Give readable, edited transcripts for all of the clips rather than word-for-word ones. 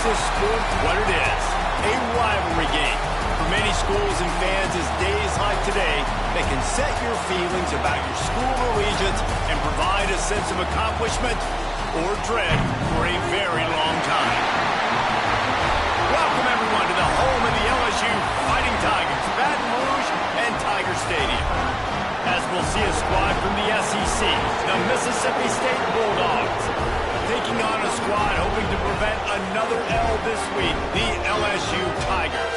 this sport what it is, a rivalry game. For many schools and fans, it's days like today that can set your feelings about your school allegiance and provide a sense of accomplishment or dread for a very long time. Welcome, everyone, to the home of the LSU Fighting Tigers, Baton Rouge and Tiger Stadium. As we'll see a squad from the SEC, the Mississippi State Bulldogs, taking on a squad hoping to prevent another L this week, the LSU Tigers.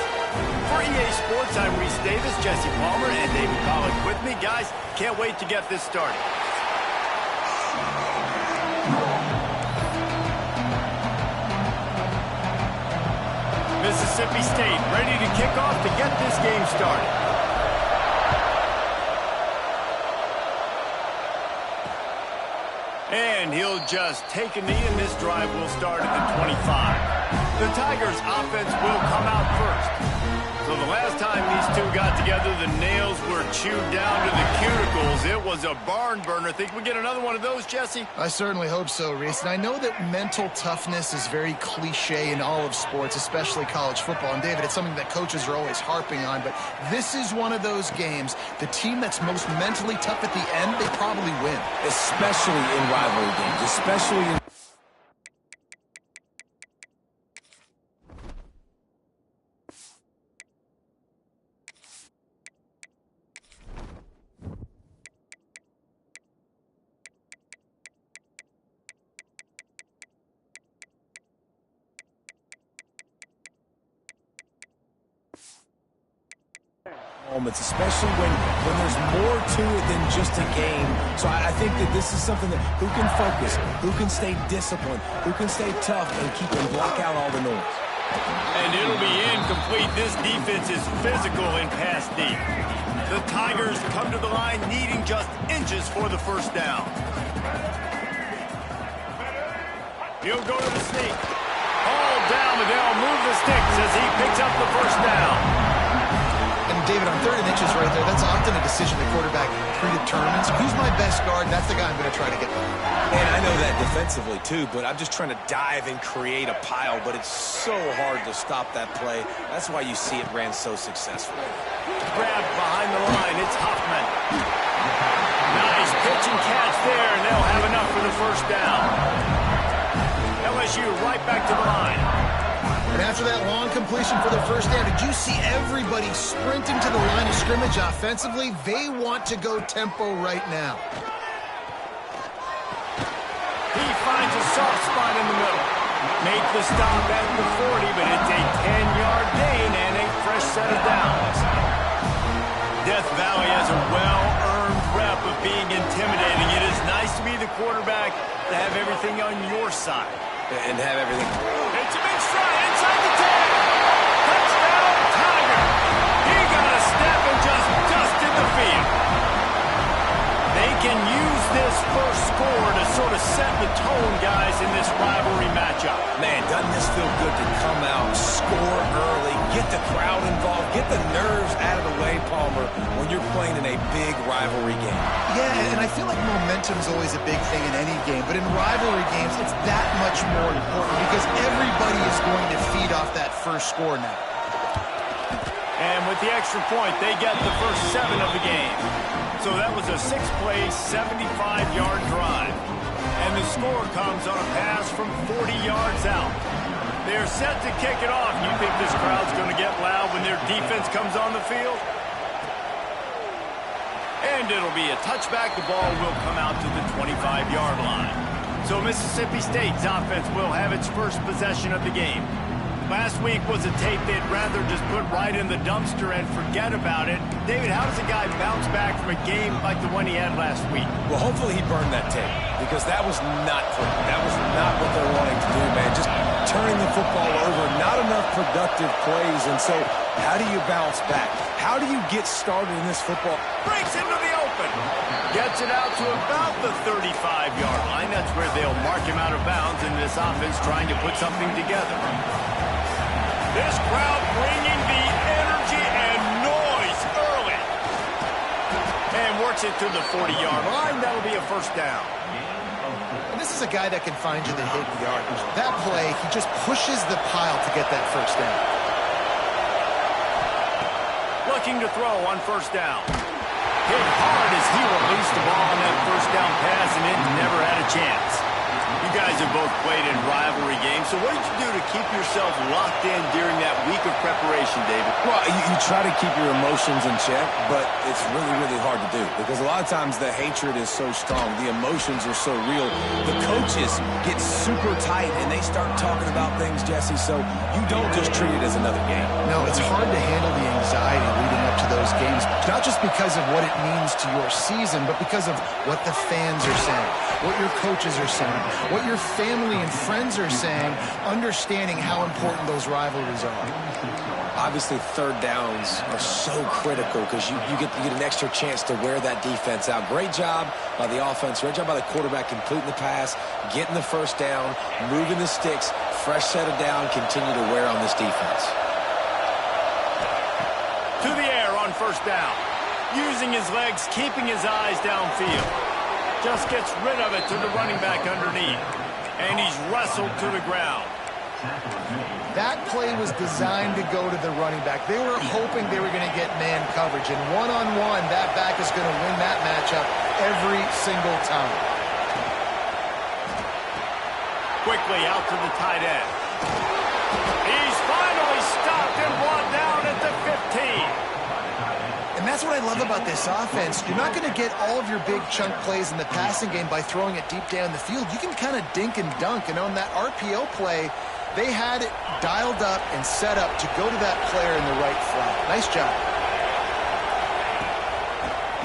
For EA Sports, I'm Reese Davis, Jesse Palmer, and David Collins with me. Guys, can't wait to get this started. Mississippi State ready to kick off to get this game started. And he'll just take a knee, and this drive will start at the 25. The Tigers' offense will come out first. So the last time these two got together, the nails were chewed down to the cuticles. It was a barn burner. Think we get another one of those, Jesse? I certainly hope so, Reese. And I know that mental toughness is very cliche in all of sports, especially college football. And, David, it's something that coaches are always harping on. But this is one of those games, the team that's most mentally tough at the end, they probably win. Especially in rivalry games, especially in... moments, especially when there's more to it than just a game. So I think that this is something that who can focus, who can stay disciplined, who can stay tough and keep and block out all the noise. And it'll be incomplete. This defense is physical and pass deep. The Tigers come to the line needing just inches for the first down. He'll go to the sneak. All down, but they'll move the sticks as he picks up the first down. And, David, on 3rd and inches right there, that's often a decision the quarterback predetermines. Who's my best guard? That's the guy I'm going to try to get by. And I know that defensively, too, but I'm just trying to dive and create a pile, but it's so hard to stop that play. That's why you see it ran so successfully. Grab behind the line. It's Huffman. Nice pitch and catch there, and they'll have enough for the first down. LSU right back to the line. And after that long completion for the first down, did you see everybody sprinting to the line of scrimmage offensively? They want to go tempo right now. He finds a soft spot in the middle. Make the stop at the 40, but it's a 10-yard gain and a fresh set of downs. Death Valley has a well-earned rep of being intimidating. It is nice to be the quarterback, to have everything on your side. And have everything. It's a big stride inside the 10. Touchdown, Tiger. He got a step and just dusted the field. They can use this first score to sort of set the tone, guys, in this rivalry matchup. Man, doesn't this feel good to come out, score early, get the crowd involved, get the nerves out of the way, Palmer, when you're playing in a big rivalry game. Yeah, and I feel like momentum's always a big thing in any game, but in rivalry games, it's that much more important because everybody is going to feed off that first score now. And with the extra point, they get the first 7 of the game. So that was a 6-play, 75-yard drive. And the score comes on a pass from 40 yards out. They're set to kick it off. You think this crowd's going to get loud when their defense comes on the field? And it'll be a touchback. The ball will come out to the 25-yard line. So Mississippi State's offense will have its first possession of the game. Last week was a tape they'd rather just put right in the dumpster and forget about it. David, how does a guy bounce back from a game like the one he had last week? Well, hopefully he burned that tape because that was not pretty. That was not what they're wanting to do, man. Just turning the football over, not enough productive plays. And so how do you bounce back? How do you get started in this football? Breaks into the open. Gets it out to about the 35-yard line. That's where they'll mark him out of bounds in this offense trying to put something together. This crowd bringing the energy and noise early. And works it to the 40-yard line. That'll be a first down. This is a guy that can find you the hidden yardage. That play, he just pushes the pile to get that first down. Looking to throw on first down. Hit hard as he released the ball on that first down pass, and it never had a chance. You guys have both played in rivalry games, so what did you do to keep yourself locked in during that week of preparation, David? Well, you try to keep your emotions in check, but it's really, really hard to do because a lot of times the hatred is so strong. The emotions are so real. The coaches get super tight, and they start talking about things, Jesse, so you don't just treat it as another game. No, it's hard to handle the anxiety leading up to those games, not just because of what it means to your season, but because of what the fans are saying, what your coaches are saying, what your family and friends are saying, understanding how important those rivalries are. Obviously, third downs are so critical because you get an extra chance to wear that defense out. Great job by the offense. Great job by the quarterback completing the pass, getting the first down, moving the sticks, fresh set of down, continue to wear on this defense. To the air on first down. Using his legs, keeping his eyes downfield. Just gets rid of it to the running back underneath. And he's wrestled to the ground. That play was designed to go to the running back. They were hoping they were going to get man coverage. And one-on-one, that back is going to win that matchup every single time. Quickly out to the tight end. He's finally stopped and brought down at the 15. And that's what I love about this offense. You're not going to get all of your big chunk plays in the passing game by throwing it deep down the field. You can kind of dink and dunk. And on that RPO play, they had it dialed up and set up to go to that player in the right flat. Nice job.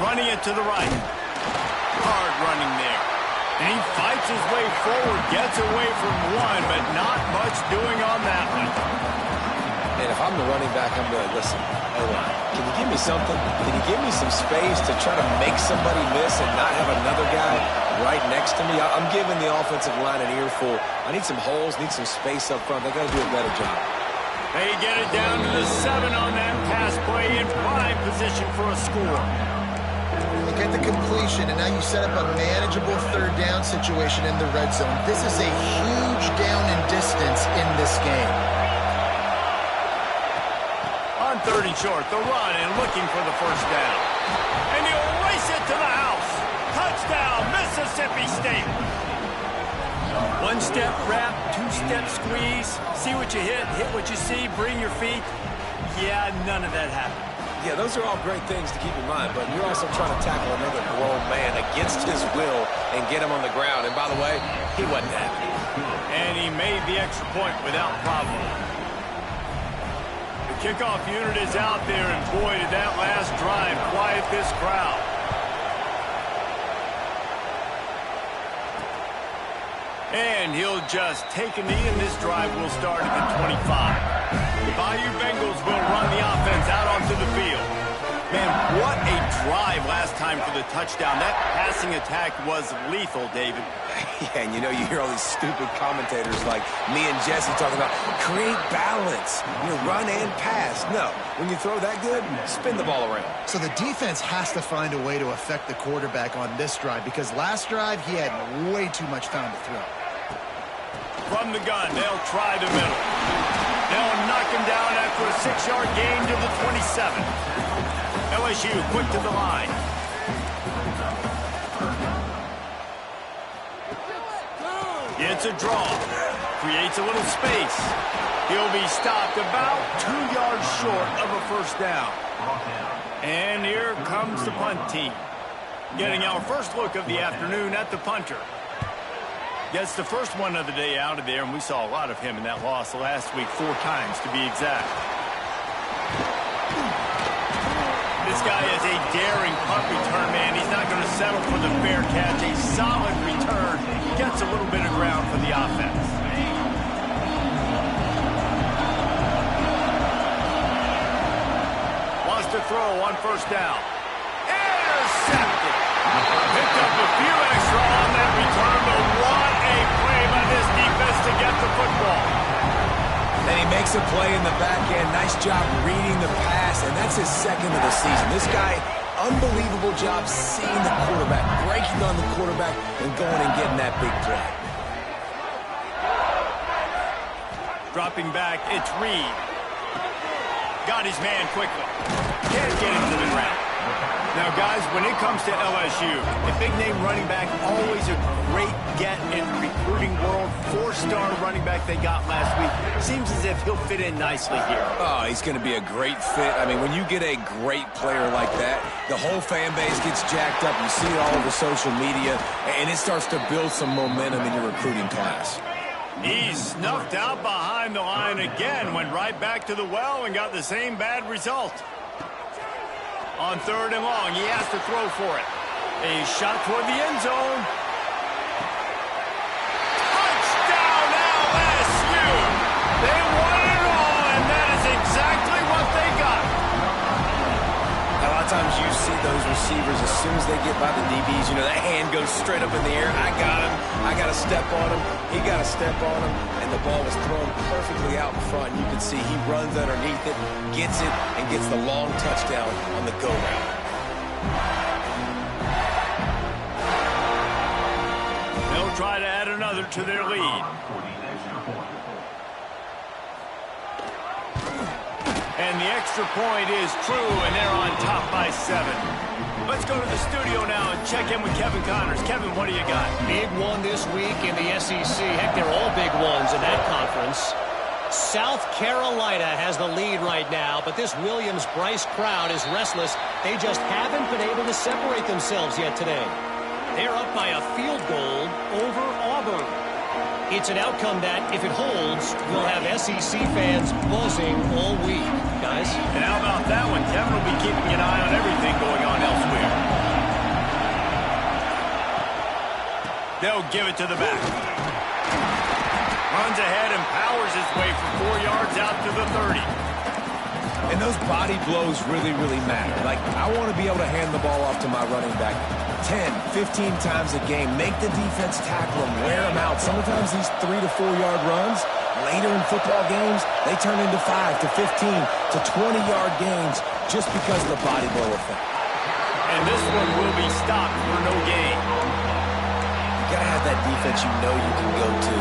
Running it to the right. Hard running there. And he fights his way forward, gets away from one, but not much doing on that one. And if I'm the running back, I'm going to listen. Hold on. Can you give me something? Can you give me some space to try to make somebody miss and not have another guy right next to me? I'm giving the offensive line an earful. I need some holes, need some space up front. They got to do a better job. They get it down to the 7 on that pass play in prime position for a score. You get the completion, and now you set up a manageable third down situation in the red zone. This is a huge down in distance in this game. On 3rd and short, the run and looking for the first down. And he'll race it to the house. Touchdown, Mississippi State. 1-step wrap, 2-step squeeze. See what you hit what you see, bring your feet. Yeah, none of that happened. Yeah, those are all great things to keep in mind, but you're also trying to tackle another grown man against his will and get him on the ground. And by the way, he wasn't happy. And he made the extra point without problem. The kickoff unit is out there, and boy, did that last drive quiet this crowd. And he'll just take a knee, and this drive will start at the 25. The Bayou Bengals will run the offense out onto the field. Man, what a drive last time for the touchdown. That passing attack was lethal, David. Yeah, and you know, you hear all these stupid commentators like me and Jesse talking about create balance, run and pass. No, when you throw that good, spin the ball around. So the defense has to find a way to affect the quarterback on this drive because last drive he had way too much time to throw. From the gun, they'll try the middle. They'll knock him down after a 6-yard gain to the 27. LSU quick to the line. It's a draw. Creates a little space. He'll be stopped about 2 yards short of a first down. And here comes the punt team. Getting our first look of the afternoon at the punter. Gets the first one of the day out of there, and we saw a lot of him in that loss last week, 4 times to be exact. This guy is a daring punt return man. He's not going to settle for the fair catch. A solid return. Gets a little bit of ground for the offense. Wants to throw on first down. Intercepted. Picked up a few extra on that return, but what a play by this defense to get the football. And he makes a play in the back end. Nice job reading the pass, and that's his second of the season. This guy unbelievable job seeing the quarterback, breaking on the quarterback, and going and getting that big play. Dropping back, it's Reed. Got his man quickly. Can't get him to the ground. Now, guys, when it comes to LSU, a big-name running back, always a great get in the recruiting world. 4-star running back they got last week. Seems as if he'll fit in nicely here. Oh, he's going to be a great fit. I mean, when you get a great player like that, the whole fan base gets jacked up. You see it all over social media, and it starts to build some momentum in your recruiting class. He's snuffed out behind the line again, went right back to the well and got the same bad result. On 3rd and long, he has to throw for it. A shot toward the end zone. Touchdown, LSU! They won it all, and that is exactly what they got. A lot of times you see those receivers, as soon as they get by the DBs, you know, that hand goes straight up in the air. I got him. I got to step on him. He got to step on him. And the ball was thrown perfectly out in front. And you can see he runs underneath it, gets it, and gets the long touchdown on the go route. They'll try to add another to their lead. And the extra point is true, and they're on top by 7. Let's go to the studio now and check in with Kevin Connors. Kevin, what do you got? Big one this week in the SEC. Heck, they're all big ones in that conference. South Carolina has the lead right now, but this Williams-Bryce crowd is restless. They just haven't been able to separate themselves yet today. They're up by a field goal over Auburn. It's an outcome that, if it holds, will have SEC fans buzzing all week, guys. And how about that one? Kevin will be keeping an eye on everything going on elsewhere. They'll give it to the back. Runs ahead and powers his way for 4 yards out to the 30. And those body blows really, really matter. Like, I want to be able to hand the ball off to my running back 10, 15 times a game. Make the defense tackle him, wear him out. Sometimes these 3 to 4 yard runs, later in football games, they turn into 5 to 15 to 20-yard gains just because of the body blow effect. And this one will be stopped for no gain. You got to have that defense you know you can go to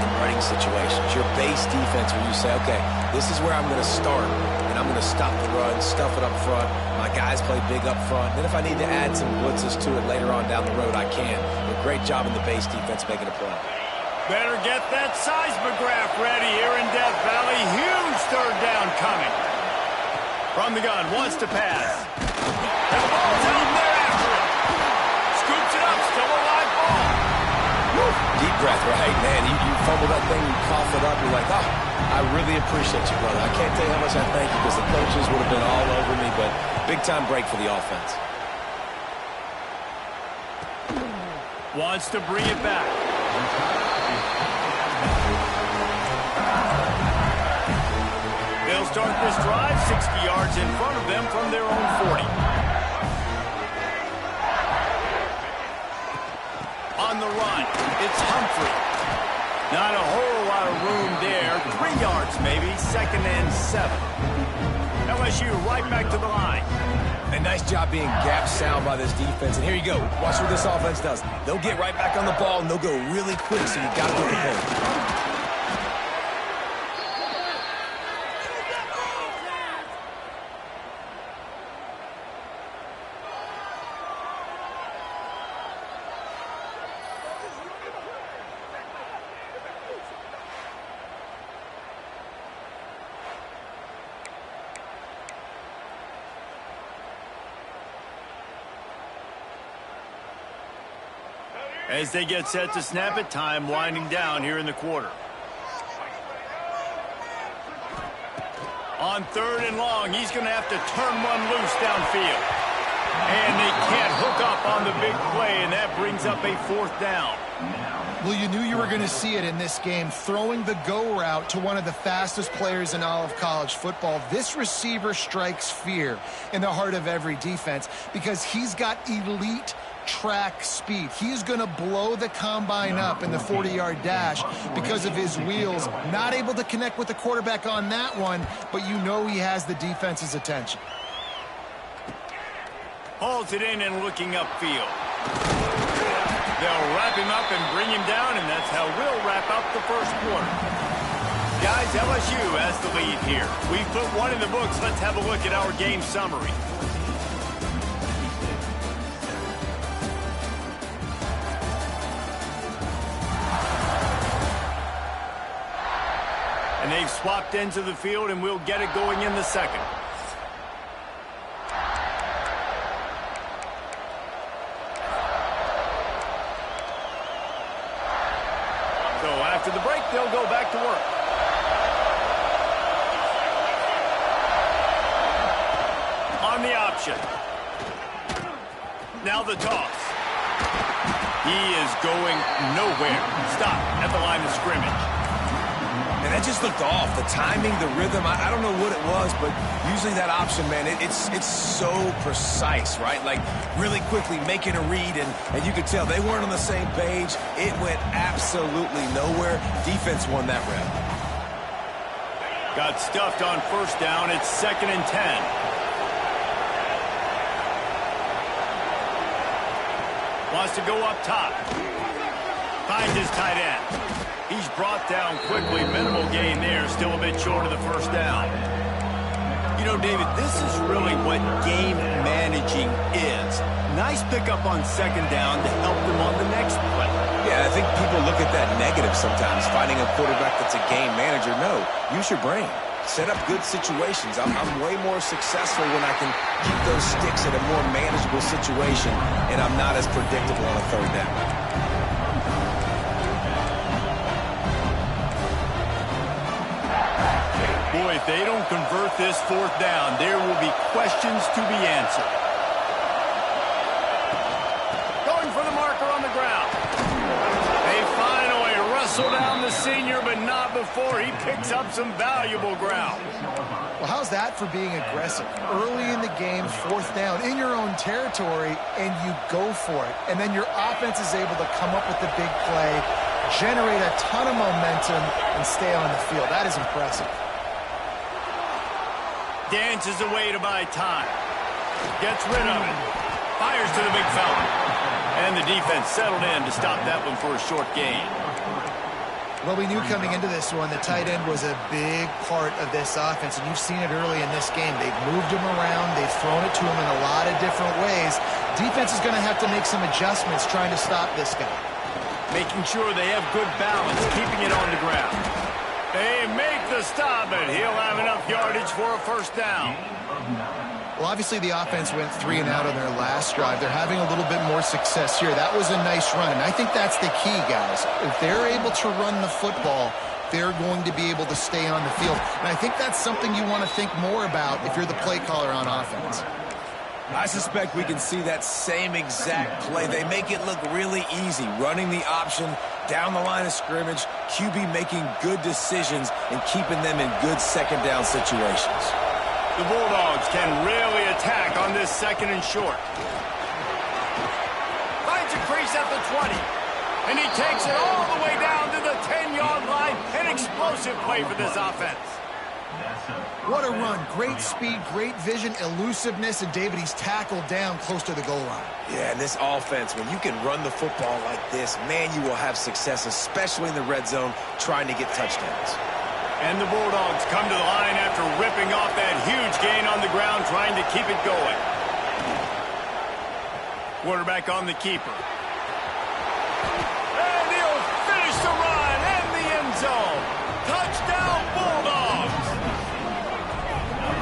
in running situations. Your base defense where you say, okay, this is where I'm going to start, and I'm going to stop the run, stuff it up front. My guys play big up front. Then if I need to add some blitzes to it later on down the road, I can. But great job in the base defense making a play. Better get that seismograph ready here in Death Valley. Huge 3rd down coming. From the gun, wants to pass. And the ball's out there after it. Scoops it up, still a live ball. Woo. Deep breath, right, man. You fumble that thing, you cough it up, you're like, oh, I really appreciate you, brother. I can't tell you how much I thank you because the coaches would have been all over me, but big-time break for the offense. Wants to bring it back. They'll start this drive 60 yards in front of them from their own 40. On the run, it's Humphrey. Not a whole lot of room there. 3 yards maybe, 2nd and 7. LSU right back to the line. A nice job being gap sound by this defense. And here you go. Watch what this offense does. They'll get right back on the ball, and they'll go really quick, so you got to be prepared. As they get set to snap it, time winding down here in the quarter. On 3rd and long, he's going to have to turn one loose downfield. And they can't hook up on the big play, and that brings up a 4th down. Well, you knew you were going to see it in this game, throwing the go route to one of the fastest players in all of college football. This receiver strikes fear in the heart of every defense because he's got elite track speed. He's going to blow the combine up in the 40-yard dash because of his wheels. Not able to connect with the quarterback on that one, but you know he has the defense's attention. Hauls it in and looking upfield. They'll wrap him up and bring him down, and that's how we'll wrap up the first quarter. Guys, LSU has the lead here. We've put one in the books. Let's have a look at our game summary. And they've swapped ends of the field, and we'll get it going in the second. After the break, they'll go back to work. On the option. Now the toss. He is going nowhere. Stop at the line of scrimmage. And that just looked off. The timing, the rhythm, I don't know what it was, but usually that option, man, it's so precise, right? Like really quickly making a read, and you could tell they weren't on the same page. It went absolutely nowhere. Defense won that rep. Got stuffed on first down. It's 2nd and 10. Wants to go up top. Finds his tight end. He's brought down quickly. Minimal gain there. Still a bit short of the first down. You know, David, this is really what game managing is. Nice pickup on second down to help them on the next play. Yeah, I think people look at that negative sometimes, finding a quarterback that's a game manager. No, use your brain. Set up good situations. I'm way more successful when I can keep those sticks in a more manageable situation, and I'm not as predictable on a third down. Boy, if they don't convert this fourth down, there will be questions to be answered. Going for the marker on the ground. They finally wrestle down the senior, but not before he picks up some valuable ground. Well, how's that for being aggressive? Early in the game, fourth down, in your own territory, and you go for it. And then your offense is able to come up with the big play, generate a ton of momentum, and stay on the field. That is impressive. Dances away to buy time. Gets rid of it. Fires to the big fella. And the defense settled in to stop that one for a short gain. Well, we knew coming into this one the tight end was a big part of this offense, and you've seen it early in this game. They've moved him around. They've thrown it to him in a lot of different ways. Defense is going to have to make some adjustments trying to stop this guy. Making sure they have good balance, keeping it on the ground. They make the stop, but he'll have enough yardage for a first down. Well, obviously the offense went 3 and out on their last drive. They're having a little bit more success here. That was a nice run, and I think that's the key, guys. If they're able to run the football, they're going to be able to stay on the field. And I think that's something you want to think more about if you're the play caller on offense. I suspect we can see that same exact play. They make it look really easy, running the option down the line of scrimmage, QB making good decisions and keeping them in good second down situations. The Bulldogs can really attack on this 2nd and short. Finds a crease at the 20. And he takes it all the way down to the 10-yard line. An explosive play for this offense. What a run. Great speed, great vision, elusiveness, and David, he's tackled down close to the goal line. Yeah, and this offense, when you can run the football like this, man, you will have success, especially in the red zone, trying to get touchdowns. And the Bulldogs come to the line after ripping off that huge gain on the ground, trying to keep it going. Quarterback on the keeper. And he'll finish the run in the end zone. Touchdown, Bulldogs!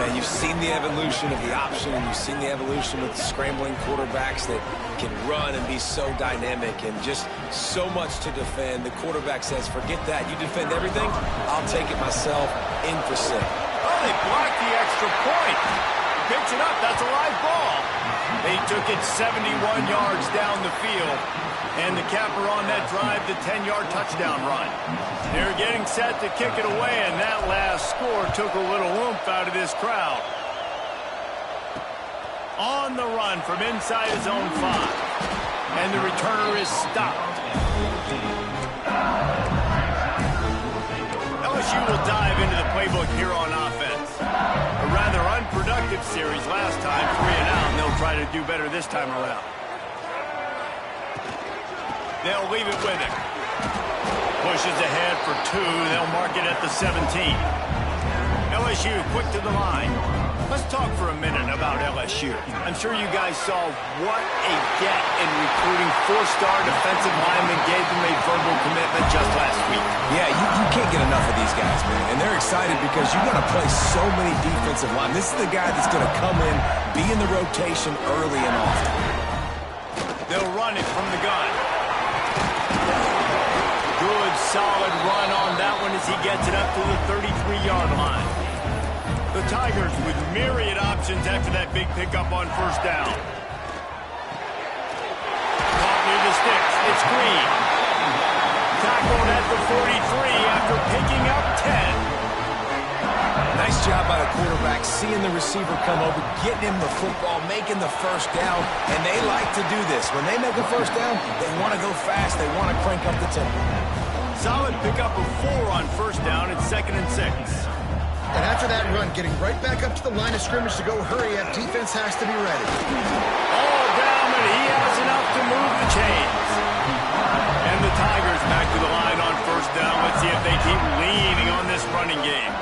Man, you've seen the evolution of the option, and you've seen the evolution with the scrambling quarterbacks that can run and be so dynamic and just so much to defend. The quarterback says, forget that. You defend everything, I'll take it myself, in for 6. Oh, they blocked the extra point. Picks it up. That's a live ball. They took it 71 yards down the field. And the capper on that drive, the 10-yard touchdown run. They're getting set to kick it away, and that last score took a little oomph out of this crowd. On the run from inside his own 5. And the returner is stopped. LSU will dive into the playbook here on offense. A rather unproductive championship series last time, 3 and out, and they'll try to do better this time around. They'll leave it with him. Pushes ahead for 2. They'll mark it at the 17. LSU quick to the line. Let's talk for a minute about LSU. I'm sure you guys saw what a get in recruiting 4-star defensive linemen gave them a verbal commitment just last week. Yeah, you can't get enough of these guys, man. And they're excited because you're going to play so many defensive line. This is the guy that's going to come in, be in the rotation early and often. They'll run it from the gun. Good, solid run on that one as he gets it up to the 33-yard line. The Tigers with myriad options after that big pickup on first down. Caught near the sticks. It's Green. Tackled at the 43 after picking up 10. Nice job by the quarterback, seeing the receiver come over, getting him the football, making the first down, and they like to do this. When they make a first down, they want to go fast. They want to crank up the tempo. Solid pickup of 4 on first down and 2nd and 6. And after that run, getting right back up to the line of scrimmage to go hurry up, defense has to be ready. All down, but he has enough to move the chains. And the Tigers back to the line on first down. Let's see if they keep leaning on this running game.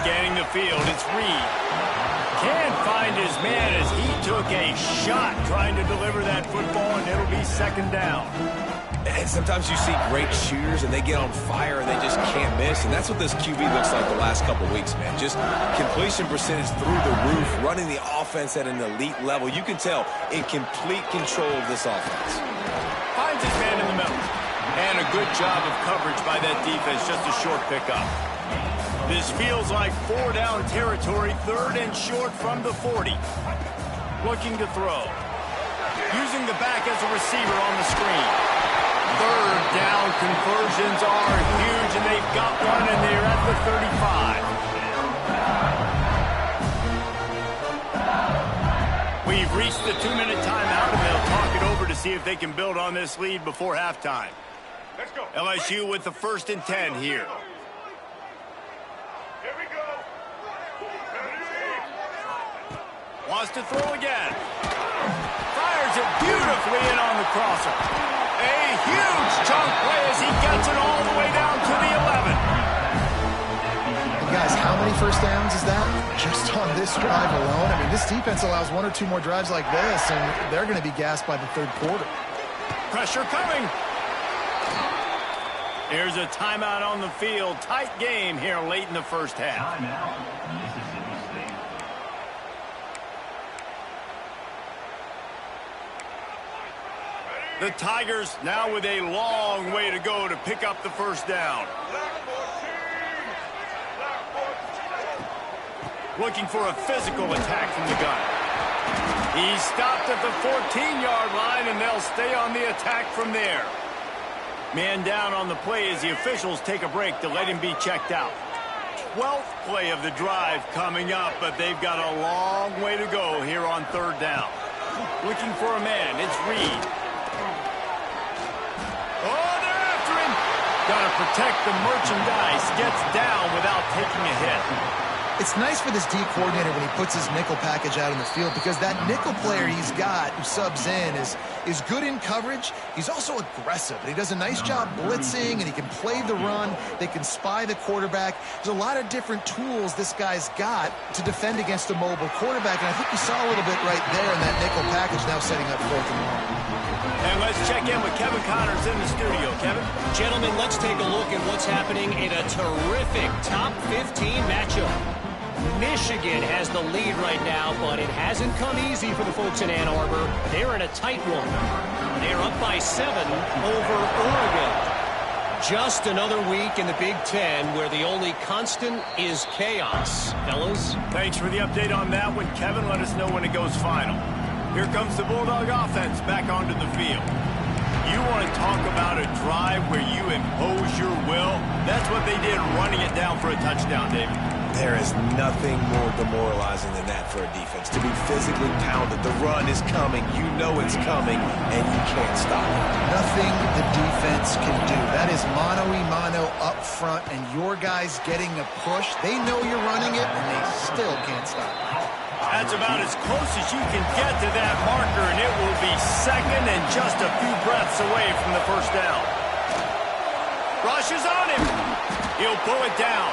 Scanning the field, it's Reed. Can't find his man as he took a shot trying to deliver that football, and it'll be 2nd down. And sometimes you see great shooters, and they get on fire, and they just can't miss. And that's what this QB looks like the last couple weeks, man. Just completion percentage through the roof, running the offense at an elite level. You can tell in complete control of this offense. Finds his man in the middle. And a good job of coverage by that defense, just a short pickup. This feels like 4-down territory, 3rd and short from the 40. Looking to throw. Using the back as a receiver on the screen. 3rd down conversions are huge, and they've got one, and they're at the 35. We've reached the 2-minute timeout, and they'll talk it over to see if they can build on this lead before halftime. Let's go. LSU with the 1st and 10 here. Here we go. Wants to throw again. Fires it beautifully in on the crosser. A huge chunk play as he gets it all the way down to the 11. And guys, how many first downs is that? Just on this drive alone? I mean, this defense allows 1 or 2 more drives like this, and they're going to be gassed by the 3rd quarter. Pressure coming. Here's a timeout on the field. Tight game here late in the first half. The Tigers now with a long way to go to pick up the first down. Looking for a physical attack from the gun. He's stopped at the 14-yard line, and they'll stay on the attack from there. Man down on the play as the officials take a break to let him be checked out. 12th play of the drive coming up, but they've got a long way to go here on 3rd down. Looking for a man. It's Reed. Oh, they're after him. Got to protect the merchandise. Gets down without taking a hit. It's nice for this D coordinator when he puts his nickel package out in the field, because that nickel player he's got who subs in is good in coverage. He's also aggressive. He does a nice job blitzing, and he can play the run. They can spy the quarterback. There's a lot of different tools this guy's got to defend against a mobile quarterback, and I think you saw a little bit right there in that nickel package now setting up 4th and 1. And let's check in with Kevin Connors in the studio. Kevin? Gentlemen, let's take a look at what's happening in a terrific top 15 matchup. Michigan has the lead right now, but it hasn't come easy for the folks in Ann Arbor. They're in a tight one. They're up by 7 over Oregon. Just another week in the Big Ten where the only constant is chaos. Fellas? Thanks for the update on that one, Kevin. Let us know when it goes final. Here comes the Bulldog offense back onto the field. You want to talk about a drive where you impose your will? That's what they did, running it down for a touchdown, David. There is nothing more demoralizing than that for a defense. To be physically pounded, the run is coming, you know it's coming, and you can't stop it. Nothing the defense can do. That is mano-a-mano up front, and your guys getting a push. They know you're running it, and they still can't stop it. That's about as close as you can get to that marker, and it will be second and just a few breaths away from the first down. Rushes on him. He'll pull it down.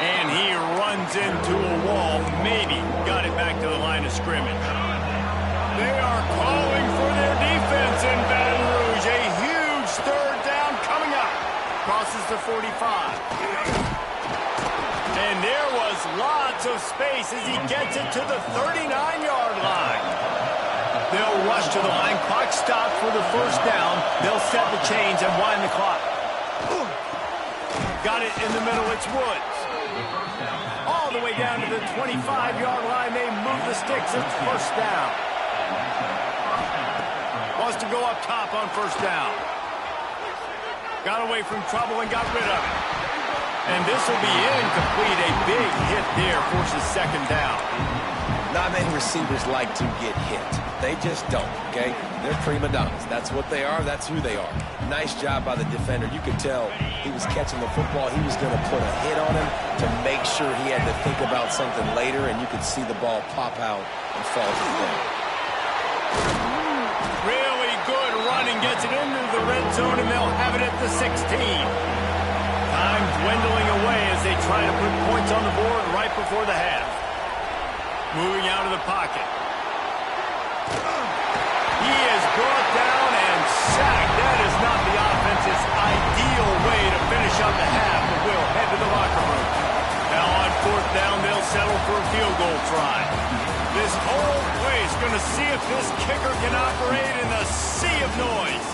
And he runs into a wall. Maybe got it back to the line of scrimmage. They are calling for their defense in Baton Rouge. A huge third down coming up. Crosses the 45. And there was lots of space as he gets it to the 39-yard line. They'll rush to the line. Clock stopped for the first down. They'll set the chains and wind the clock. Got it in the middle. It's Woods. All the way down to the 25-yard line. They move the sticks. It's first down. Wants to go up top on first down. Got away from trouble and got rid of it. And this will be incomplete. A big hit there forces second down. Not many receivers like to get hit. They just don't, okay? They're prima donnas. That's what they are. That's who they are. Nice job by the defender. You could tell he was catching the football. He was going to put a hit on him to make sure he had to think about something later, and you could see the ball pop out and fall to the ground. Really good running. Gets it into the red zone, and they'll have it at the 16. Time dwindling away as they try to put points on the board right before the half. Moving out of the pocket. He is brought down and sacked. That is not the offense's ideal way to finish up the half, but we'll head to the locker room. Now on fourth down, they'll settle for a field goal try. This whole place going to see if this kicker can operate in the sea of noise.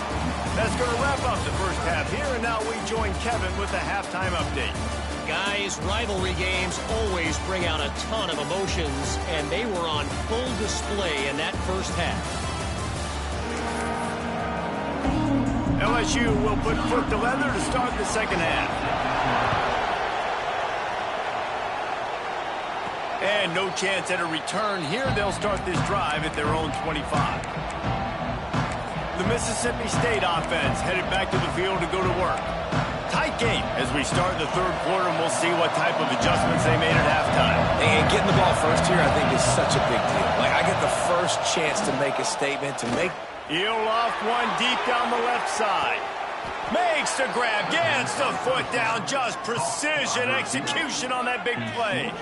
That's going to wrap up the first half here, and now we join Kevin with the halftime update. Guys, rivalry games always bring out a ton of emotions, and they were on full display in that first half. LSU will put foot to leather to start the second half. And no chance at a return here. They'll start this drive at their own 25. The Mississippi State offense headed back to the field to go to work. Tight game as we start the third quarter, and we'll see what type of adjustments they made at halftime. And getting the ball first here, I think, is such a big deal. Like, I get the first chance to make a statement, to make... He'll off one deep down the left side. Makes the grab, gets the foot down, just precision execution on that big play.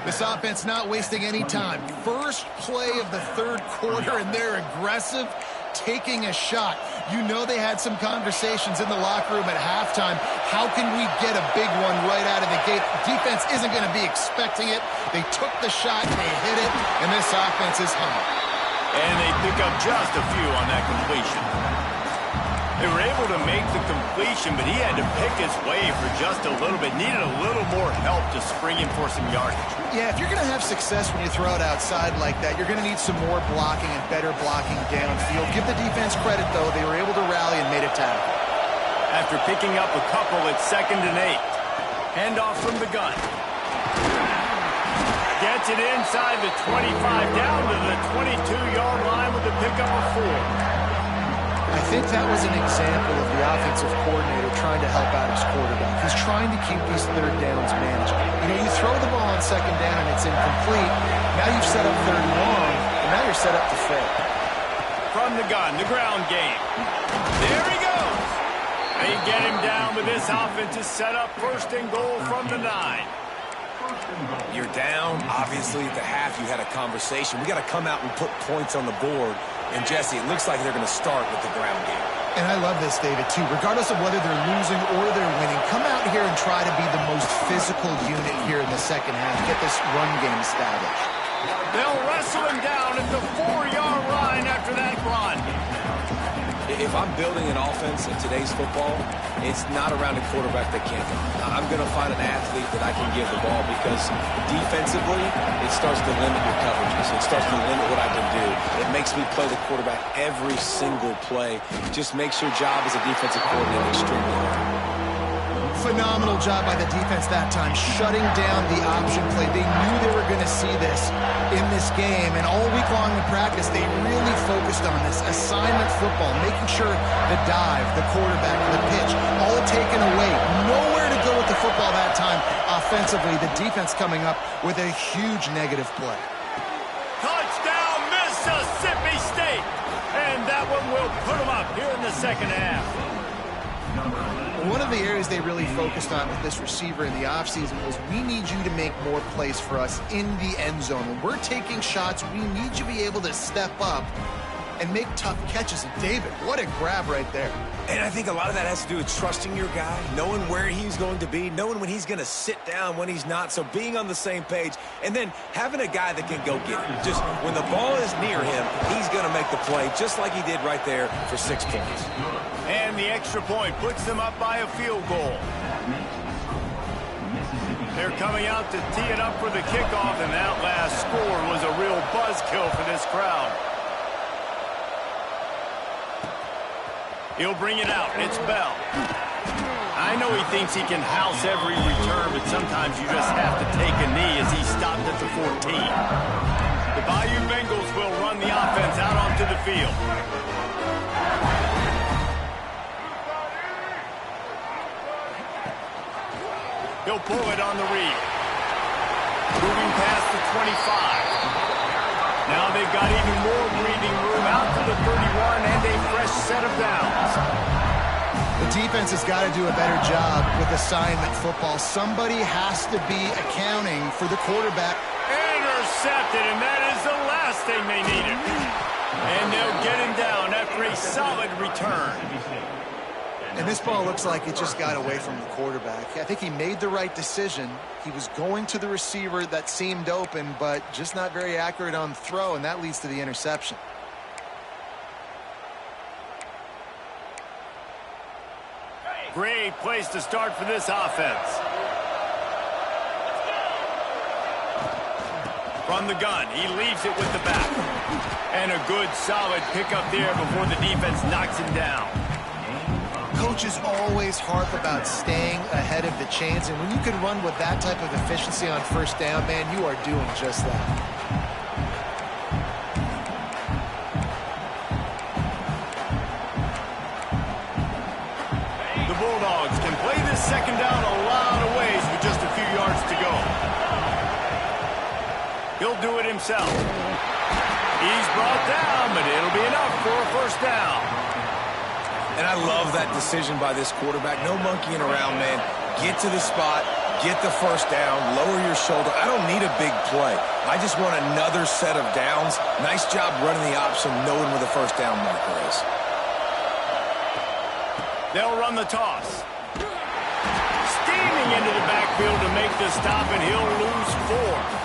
This offense not wasting any time. First play of the third quarter, and they're aggressive, taking a shot. You know they had some conversations in the locker room at halftime. How can we get a big one right out of the gate? Defense isn't going to be expecting it. They took the shot, they hit it, and this offense is home. And they pick up just a few on that completion. They were able to make the completion, but he had to pick his way for just a little bit. Needed a little more help to spring him for some yardage. Yeah, if you're going to have success when you throw it outside like that, you're going to need some more blocking and better blocking downfield. Give the defense credit, though. They were able to rally and made a tackle. After picking up a couple, it's 2nd and 8. Handoff from the gun. Gets it inside the 25, down to the 22-yard line with a pickup of 4. I think that was an example of the offensive coordinator trying to help out his quarterback. He's trying to keep these third downs manageable. You know, you throw the ball on 2nd down and it's incomplete. Now you've set up 3rd and long, and now you're set up to fail. From the gun, the ground game. There he goes. They get him down, but this offense is set up 1st and goal from the 9. You're down. Obviously, at the half, you had a conversation. We got to come out and put points on the board. And, Jesse, it looks like they're going to start with the ground game. And I love this, David, too. Regardless of whether they're losing or they're winning, come out here and try to be the most physical unit here in the second half. Get this run game established. They'll wrestle him down at the 4-yard line after that run. If I'm building an offense in today's football, it's not around a quarterback that can't. I'm going to find an athlete that I can give the ball, because defensively, it starts to limit your coverages. It starts to limit what I can do. It makes me play the quarterback every single play. It just makes your job as a defensive coordinator extremely hard. Phenomenal job by the defense that time, shutting down the option play. They knew they were going to see this in this game, and all week long in practice, they really focused on this assignment football, making sure the dive, the quarterback, the pitch, all taken away. Nowhere to go with the football that time offensively. The defense coming up with a huge negative play. And that one will put them up here in the second half. One of the areas they really focused on with this receiver in the offseason was, we need you to make more plays for us in the end zone. When we're taking shots, we need you to be able to step up and make tough catches. And David, what a grab right there. And I think a lot of that has to do with trusting your guy, knowing where he's going to be, knowing when he's going to sit down, when he's not. So being on the same page, and then having a guy that can go get it. Just when the ball is near him, he's going to make the play, just like he did right there for 6 points. And the extra point puts them up by a field goal. They're coming out to tee it up for the kickoff, and that last score was a real buzzkill for this crowd. He'll bring it out. It's Bell. I know he thinks he can house every return, but sometimes you just have to take a knee as he stopped at the 14. The Bayou Bengals will run the offense out onto the field. He'll pull it on the read. Moving past the 25. Now they've got even more breathing room out to the 31 and a fresh set of downs. The defense has got to do a better job with assignment football. Somebody has to be accounting for the quarterback. Intercepted, and that is the last thing they needed. And they'll get him down after a solid return. And this ball looks like it just got away from the quarterback. I think he made the right decision. He was going to the receiver that seemed open, but just not very accurate on the throw, and that leads to the interception. Great place to start for this offense. From the gun, he leaves it with the back. And a good, solid pickup there before the defense knocks him down. Coaches always harp about staying ahead of the chains, and when you can run with that type of efficiency on first down, man, you are doing just that. The Bulldogs can play this second down a lot of ways with just a few yards to go. He'll do it himself. He's brought down, but it'll be enough for a first down. And I love that decision by this quarterback. No monkeying around, man. Get to the spot, get the first down, lower your shoulder. I don't need a big play. I just want another set of downs. Nice job running the option, knowing where the first down marker is. They'll run the toss. Steaming into the backfield to make the stop, and he'll lose 4.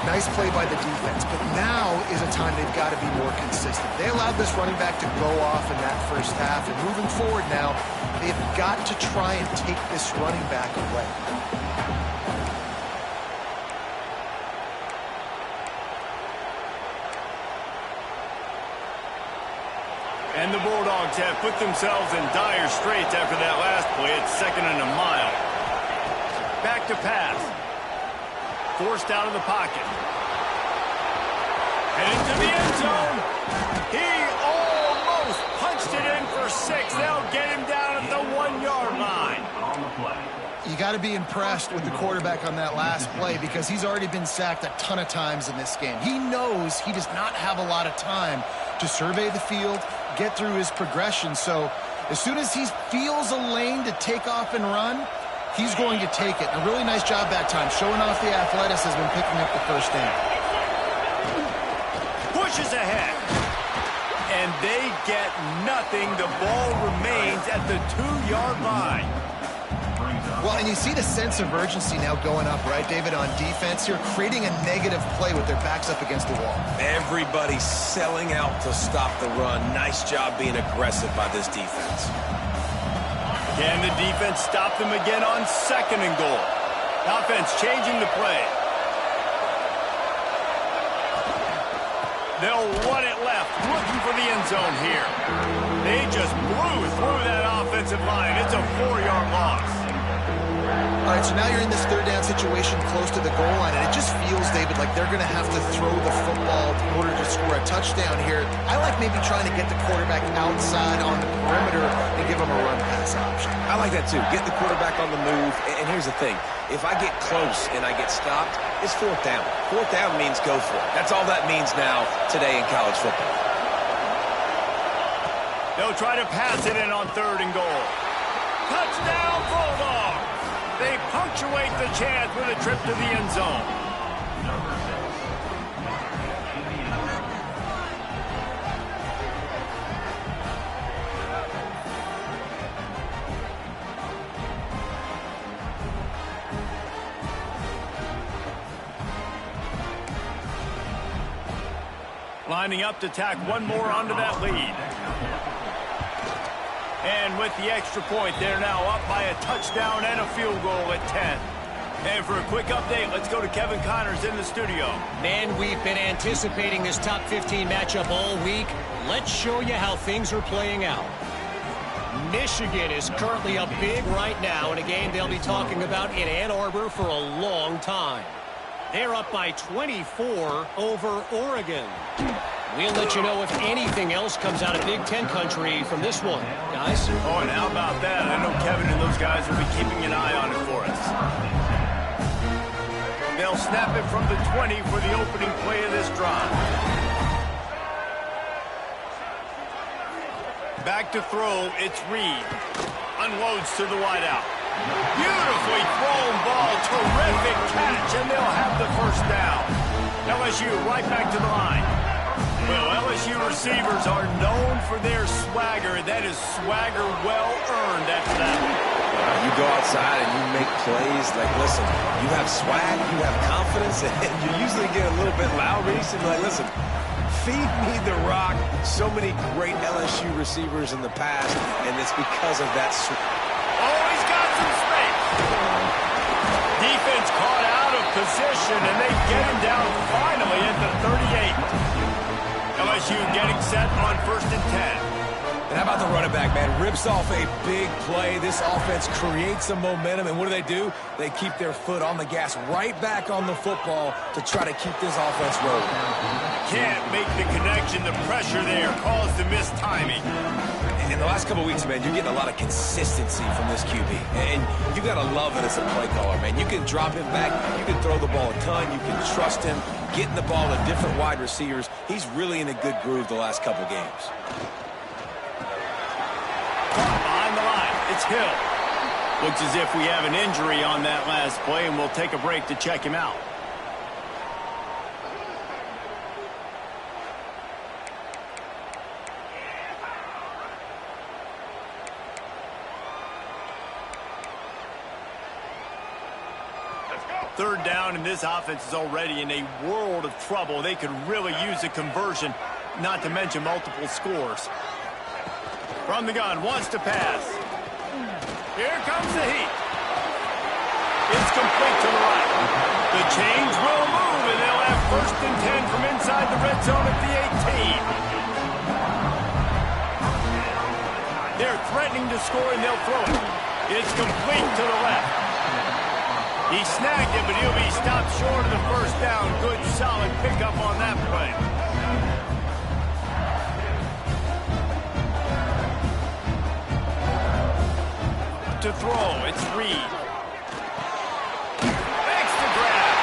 Nice play by the defense, but now is a time they've got to be more consistent. They allowed this running back to go off in that first half, and moving forward now, they've got to try and take this running back away. And the Bulldogs have put themselves in dire straits after that last play at 2nd and a mile. Back to pass. Forced out of the pocket. And into the end zone. He almost punched it in for 6. They'll get him down at the 1-yard line. You got to be impressed with the quarterback on that last play, because he's already been sacked a ton of times in this game. He knows he does not have a lot of time to survey the field, get through his progression. So as soon as he feels a lane to take off and run, he's going to take it. A really nice job that time, showing off the athleticism and picking up the first down. Pushes ahead. And they get nothing. The ball remains at the 2-yard line. Well, and you see the sense of urgency now going up, right, David, on defense here, creating a negative play with their backs up against the wall. Everybody's selling out to stop the run. Nice job being aggressive by this defense. Can the defense stop them again on 2nd and goal? Offense changing the play. They'll run it left, looking for the end zone here. They just blew through that offensive line. It's a 4-yard loss. All right, so now you're in this 3rd down situation close to the goal line, and it just feels, David, like they're going to have to throw the football in order to score a touchdown here. I like maybe trying to get the quarterback outside on the perimeter and give him a run-pass option. I like that too. Get the quarterback on the move. And here's the thing. If I get close and I get stopped, it's 4th down. 4th down means go for it. That's all that means now today in college football. They'll try to pass it in on 3rd and goal. Touchdown, Bulldogs! They punctuate the chance with a trip to the end zone. Lining up to tack one more onto that lead. And with the extra point, they're now up by a touchdown and a field goal at 10. And for a quick update, let's go to Kevin Connors in the studio. Man, we've been anticipating this top 15 matchup all week. Let's show you how things are playing out. Michigan is currently up big right now in a game they'll be talking about in Ann Arbor for a long time. They're up by 24 over Oregon. We'll let you know if anything else comes out of Big Ten country from this one, guys. Oh, and how about that? I know Kevin and those guys will be keeping an eye on it for us. They'll snap it from the 20 for the opening play of this drive. Back to throw, it's Reed. Unloads to the wideout. Beautifully thrown ball, terrific catch, and they'll have the first down. LSU right back to the line. Well, LSU receivers are known for their swagger. That is swagger well earned after that. You go outside and you make plays. Like, listen, you have swag, you have confidence, and you usually get a little bit loud. And like, listen, feed me the rock. So many great LSU receivers in the past, and it's because of that. Oh, he's got some space. Defense caught out of position, and they get him down finally at the 38. LSU getting set on 1st and 10. And how about the running back, man? Rips off a big play. This offense creates some momentum, and what do? They keep their foot on the gas right back on the football to try to keep this offense rolling. Can't make the connection. The pressure there caused the missed timing. In the last couple of weeks, man, you're getting a lot of consistency from this QB. And you got to love it as a play caller, man. You can drop him back. You can throw the ball a ton. You can trust him, getting the ball to different wide receivers. He's really in a good groove the last couple games. Behind the line, it's Hill. Looks as if we have an injury on that last play, and we'll take a break to check him out. Third down, and this offense is already in a world of trouble. They could really use a conversion, not to mention multiple scores. From the gun, wants to pass. Here comes the heat. It's complete to the right. The chains will move, and they'll have 1st and 10 from inside the red zone at the 18. They're threatening to score, and they'll throw it. It's complete to the left. He snagged it, but he'll be stopped short of the first down. Good, solid pickup on that play. To throw, it's Reed. Makes the grab.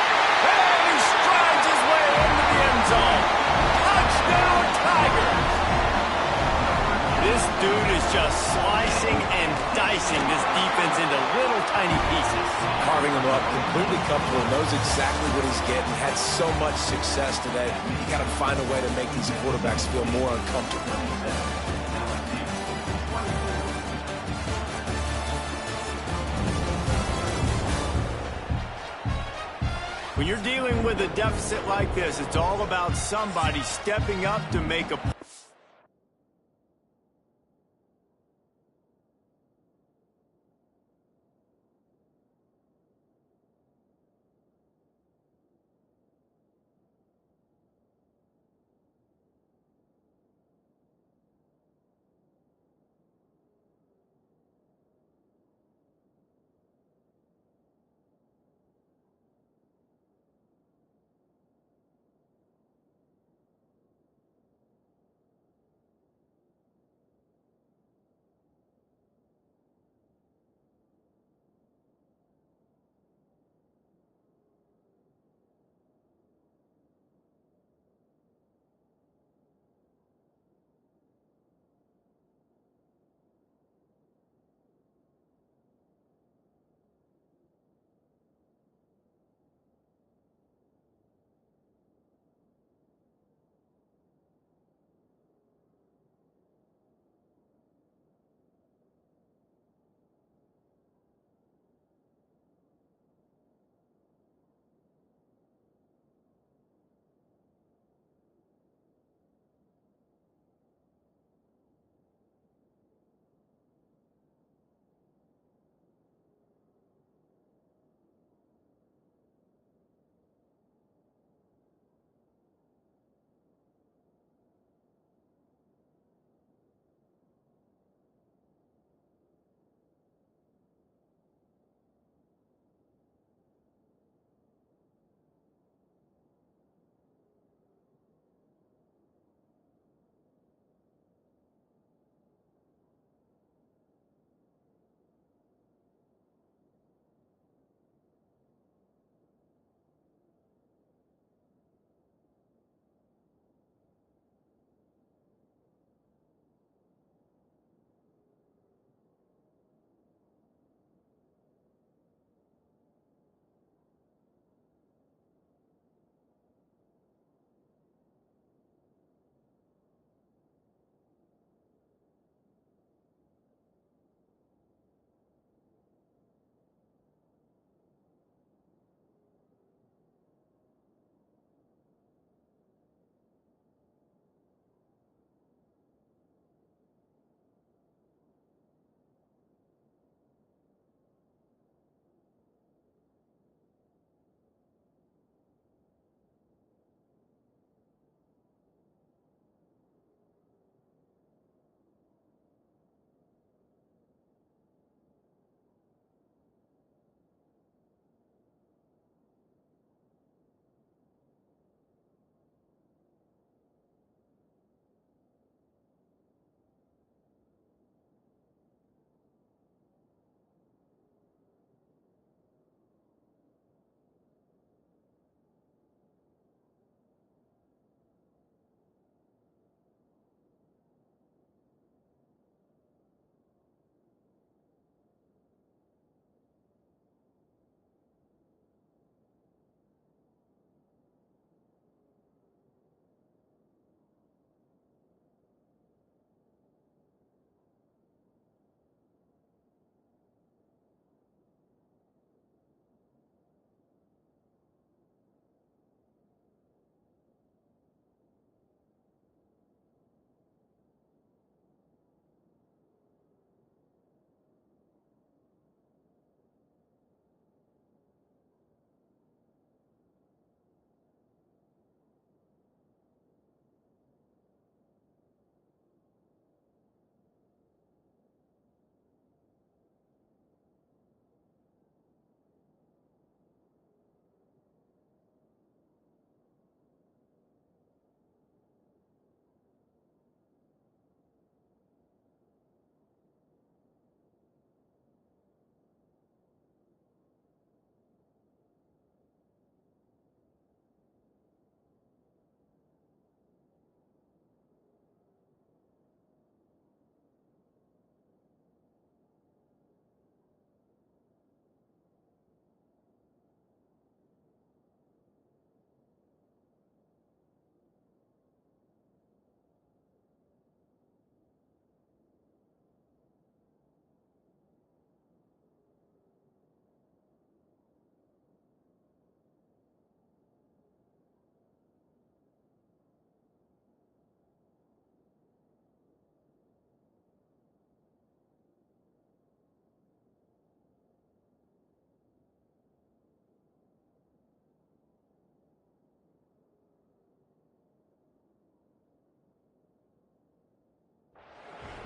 And he strides his way into the end zone. Touchdown, Tigers! This dude is just slicing and dicing this defense into little tiny pieces. Carving him up, completely comfortable, knows exactly what he's getting, had so much success today. You got to find a way to make these quarterbacks feel more uncomfortable. When you're dealing with a deficit like this, it's all about somebody stepping up to make a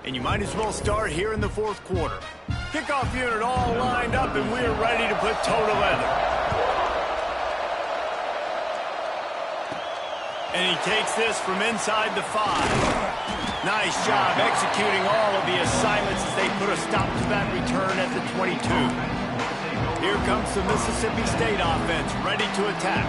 And you might as well start here in the fourth quarter. Kickoff unit all lined up, and we're ready to put toe to leather. And he takes this from inside the 5. Nice job executing all of the assignments as they put a stop to that return at the 22. Here comes the Mississippi State offense, ready to attack.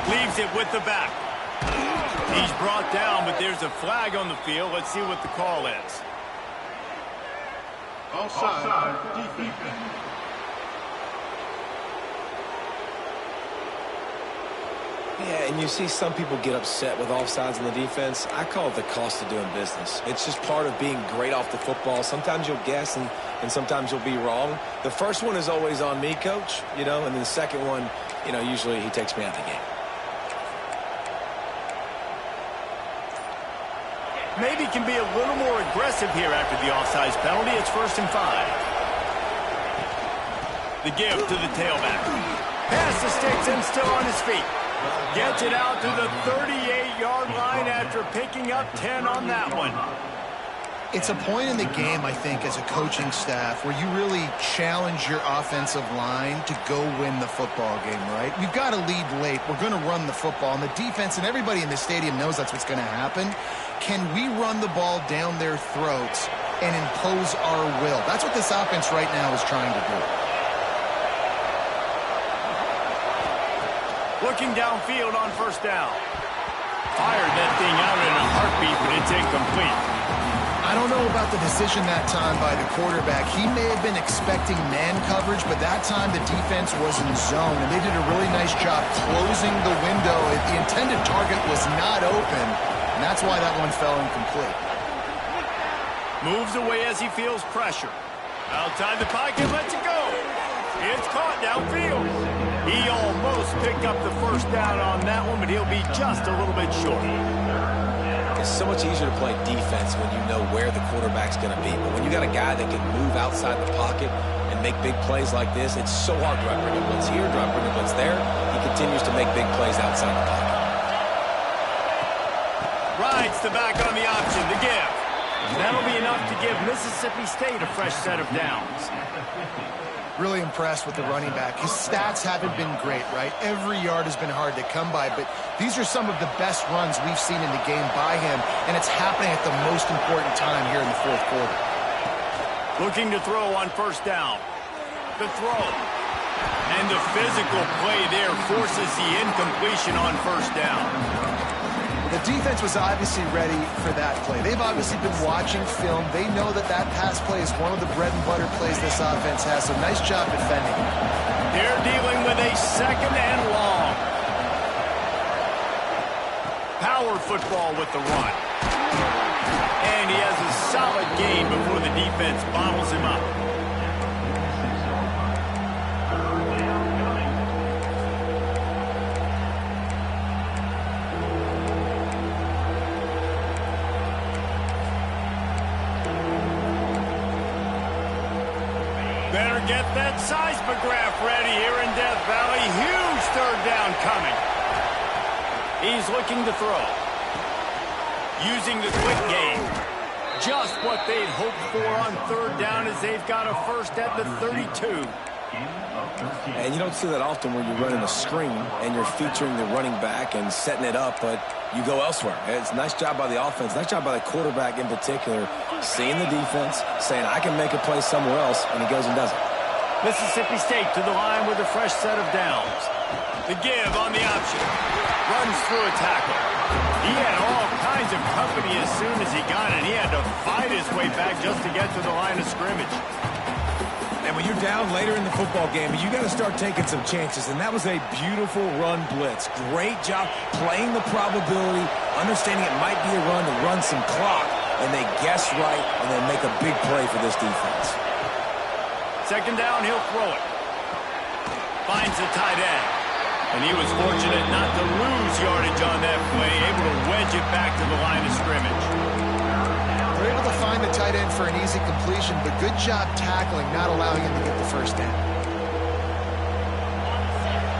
Leaves it with the back. He's brought down, but there's a flag on the field. Let's see what the call is. Offside, defense. Yeah, and you see some people get upset with offsides in the defense. I call it the cost of doing business. It's just part of being great off the football. Sometimes you'll guess, and sometimes you'll be wrong. The first one is always on me, Coach, and then the second one, usually he takes me out of the game. Maybe can be a little more aggressive here after the offsides penalty. It's 1st and 5. The give to the tailback. Pass the sticks and still on his feet. Gets it out to the 38-yard line after picking up 10 on that one. It's a point in the game, I think, as a coaching staff where you really challenge your offensive line to go win the football game, right? We've got to lead late. We're going to run the football. And the defense and everybody in the stadium knows that's what's going to happen. Can we run the ball down their throats and impose our will? That's what this offense right now is trying to do. Looking downfield on 1st down. Fired that thing out in a heartbeat, but it's incomplete. I don't know about the decision that time by the quarterback. He may have been expecting man coverage, but that time the defense was in zone, and they did a really nice job closing the window. The intended target was not open, and that's why that one fell incomplete. Moves away as he feels pressure. Outside the pocket, lets it go. It's caught downfield. He almost picked up the 1st down on that one, but he'll be just a little bit short. It's so much easier to play defense when you know where the quarterback's going to be. But when you got a guy that can move outside the pocket and make big plays like this, it's so hard. Do I bring a blitz here? Do I bring a blitz there? He continues to make big plays outside the pocket. Rides the back on the option, the give. That'll be enough to give Mississippi State a fresh set of downs. Really impressed with the running back. His stats haven't been great, right? Every yard has been hard to come by, but these are some of the best runs we've seen in the game by him, and it's happening at the most important time here in the fourth quarter. Looking to throw on 1st down. The throw. And the physical play there forces the incompletion on 1st down. The defense was obviously ready for that play. They've obviously been watching film. They know that that pass play is one of the bread and butter plays this offense has, so nice job defending. They're dealing with a 2nd and long. Power football with the run. And he has a solid gain before the defense bottles him up. Better get that seismograph ready here in Death Valley. Huge 3rd down coming. He's looking to throw. Using the quick game. Just what they'd hoped for on 3rd down as they've got a 1st at the 32. And you don't see that often where you're running a screen and you're featuring the running back and setting it up, but you go elsewhere. It's a nice job by the offense, nice job by the quarterback in particular, seeing the defense, saying, I can make a play somewhere else, and he goes and does it. Mississippi State to the line with a fresh set of downs. The give on the option. Runs through a tackle. He had all kinds of company as soon as he got it. He had to fight his way back just to get to the line of scrimmage. And when you're down later in the football game, you got to start taking some chances. And that was a beautiful run blitz. Great job playing the probability, understanding it might be a run to run some clock. And they guess right, and they make a big play for this defense. 2nd down, he'll throw it. Finds the tight end. And he was fortunate not to lose yardage on that play, able to wedge it back to the line of scrimmage. find the tight end for an easy completion, but good job tackling, not allowing him to get the first down.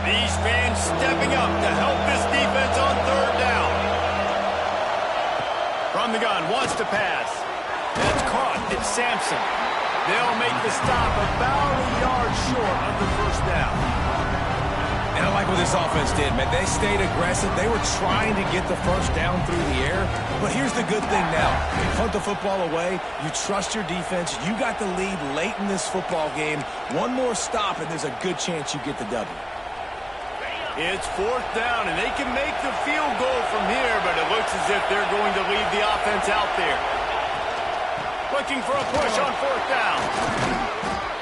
These fans stepping up to help this defense on third down. From the gun, wants to pass. That's caught. It's Sampson. They'll make the stop about a yard short of the first down. And I like what this offense did, man. They stayed aggressive. They were trying to get the first down through the air. But here's the good thing now. You punt the football away. You trust your defense. You got the lead late in this football game. One more stop, and there's a good chance you get the W. It's fourth down, and they can make the field goal from here, but it looks as if they're going to leave the offense out there. Looking for a push on fourth down.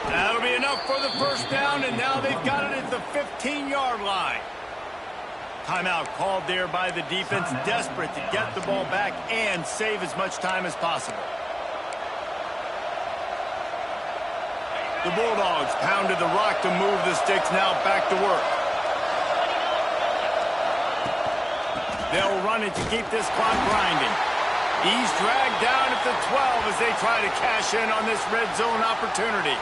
That'll be enough for the first down, and now they've got it at the 15-yard line. Timeout called there by the defense, desperate to get the ball back and save as much time as possible. The Bulldogs pounded the rock to move the sticks, now back to work. They'll run it to keep this clock grinding. He's dragged down at the 12 as they try to cash in on this red zone opportunity.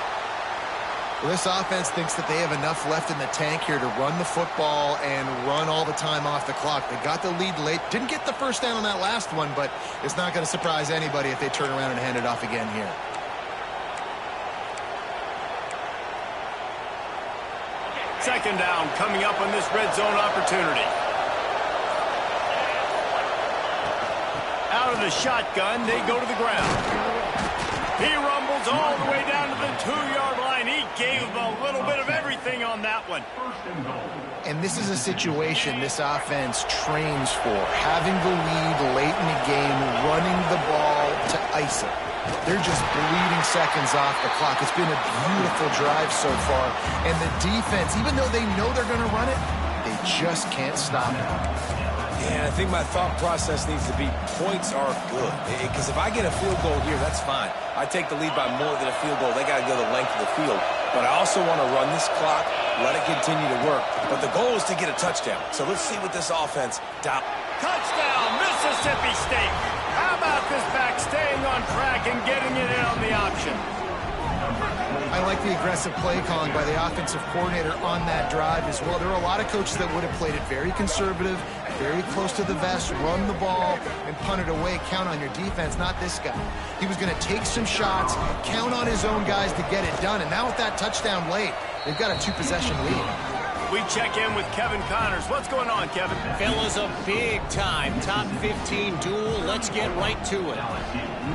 Well, this offense thinks that they have enough left in the tank here to run the football and run all the time off the clock. They got the lead late. Didn't get the first down on that last one, but it's not going to surprise anybody if they turn around and hand it off again here. Second down coming up on this red zone opportunity. Out of the shotgun, they go to the ground. He rumbles all the way down to the 2-yard line. He gave a little bit of everything on that one. And this is a situation this offense trains for. Having the lead late in the game, running the ball to ice it. They're just bleeding seconds off the clock. It's been a beautiful drive so far. And the defense, even though they know they're going to run it, they just can't stop it. Yeah, I think my thought process needs to be points are good. Because if I get a field goal here, that's fine. I take the lead by more than a field goal. They got to go the length of the field. But I also want to run this clock, let it continue to work. But the goal is to get a touchdown. So let's see what this offense does. Touchdown, Mississippi State. How about this back staying on track and getting it in on the option? I like the aggressive play calling by the offensive coordinator on that drive as well. There are a lot of coaches that would have played it very conservative, very close to the vest, run the ball, and punt it away. Count on your defense, not this guy. He was going to take some shots, count on his own guys to get it done. And now with that touchdown late, they've got a 2-possession lead. We check in with Kevin Connors. What's going on, Kevin? Fellas, a big-time top 15 duel. Let's get right to it.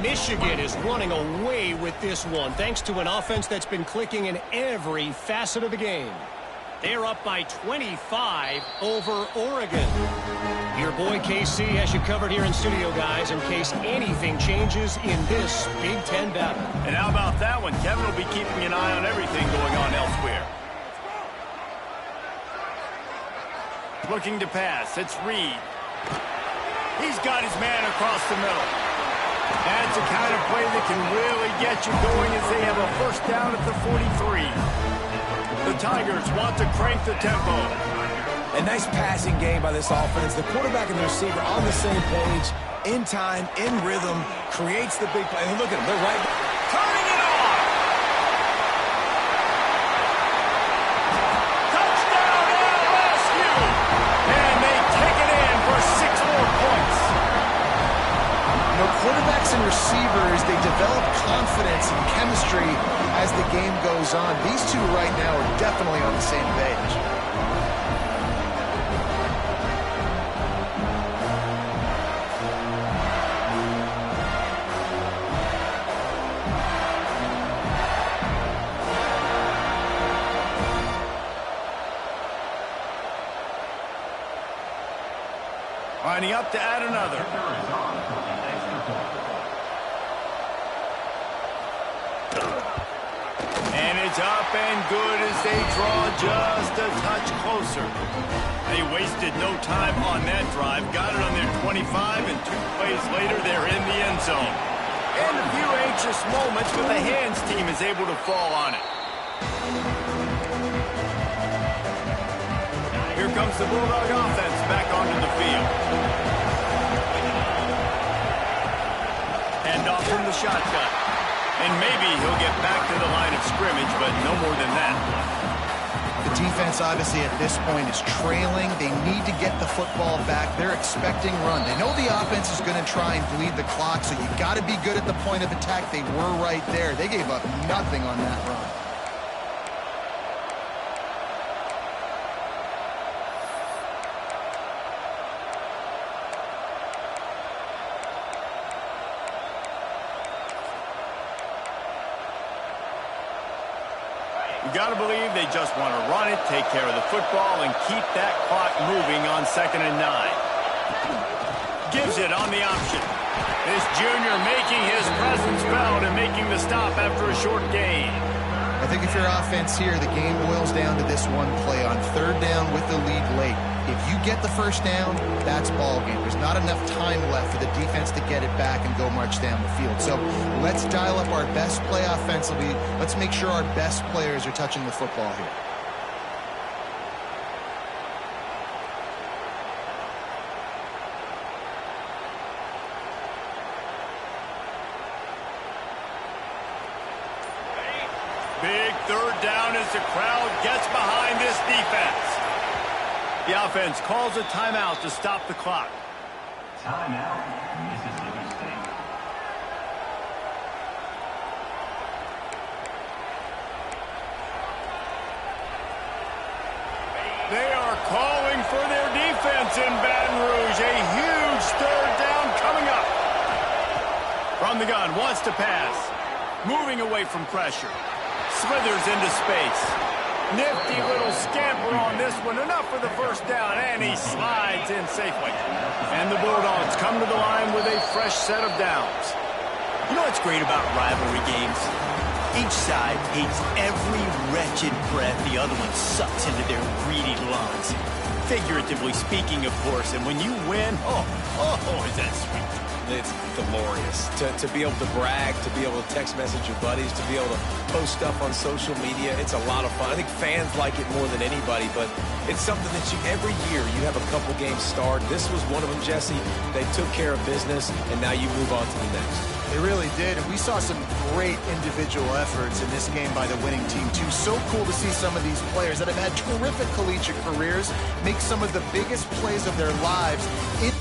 Michigan is running away with this one, thanks to an offense that's been clicking in every facet of the game. They're up by 25 over Oregon. Your boy KC has you covered here in studio, guys, in case anything changes in this Big Ten battle. And how about that one? Kevin will be keeping an eye on everything going on elsewhere. Looking to pass. It's Reed. He's got his man across the middle. That's the kind of play that can really get you going as they have a first down at the 43. The Tigers want to crank the tempo. A nice passing game by this offense. The quarterback and the receiver on the same page, in time, in rhythm, creates the big play. And look at them. They're right. Turning it on. Touchdown LSU. And they take it in for 6 more points. You know, quarterbacks and receivers, they develop confidence and chemistry as the game goes on. These two right now are definitely on the same page. Lining up to add another. And it's up and good as they draw just a touch closer. They wasted no time on that drive. Got it on their 25, and 2 plays later, they're in the end zone. And a few anxious moments, but the hands team is able to fall on it. Here comes the Bulldog offense back onto the field. Hand off from the shotgun. And maybe he'll get back to the line of scrimmage, but no more than that. The defense, obviously, at this point is trailing. They need to get the football back. They're expecting run. They know the offense is going to try and bleed the clock, so you got to be good at the point of attack. They were right there. They gave up nothing on that run. You got to believe they just want to run it, take care of the football, and keep that clock moving on 2nd and 9. Gives it on the option. This junior making his presence felt and making the stop after a short gain. I think if you're offense here, the game boils down to this one play on 3rd down with the lead late. If you get the 1st down, that's ball game. There's not enough time left for the defense to get it back and go march down the field. So let's dial up our best play offensively. Let's make sure our best players are touching the football here. Big 3rd down as the crowd gets behind this defense. The offense calls a timeout to stop the clock. Timeout, Mississippi State. They are calling for their defense in Baton Rouge. A huge 3rd down coming up. From the gun, wants to pass. Moving away from pressure. Slithers into space. Nifty little scamper on this one. Enough for the 1st down, and he slides in safely. And the Bulldogs come to the line with a fresh set of downs. You know what's great about rivalry games? Each side hates every wretched breath the other one sucks into their greedy lungs. Figuratively speaking, of course. And when you win, oh, is that sweet. It's glorious to be able to brag, to be able to text message your buddies, to be able to post stuff on social media. It's a lot of fun. I think fans like it more than anybody, but it's something that every year you have a couple games start. This was one of them, Jesse. They took care of business, and now you move on to the next. They really did, and we saw some great individual efforts in this game by the winning team, too. So cool to see some of these players that have had terrific collegiate careers make some of the biggest plays of their lives in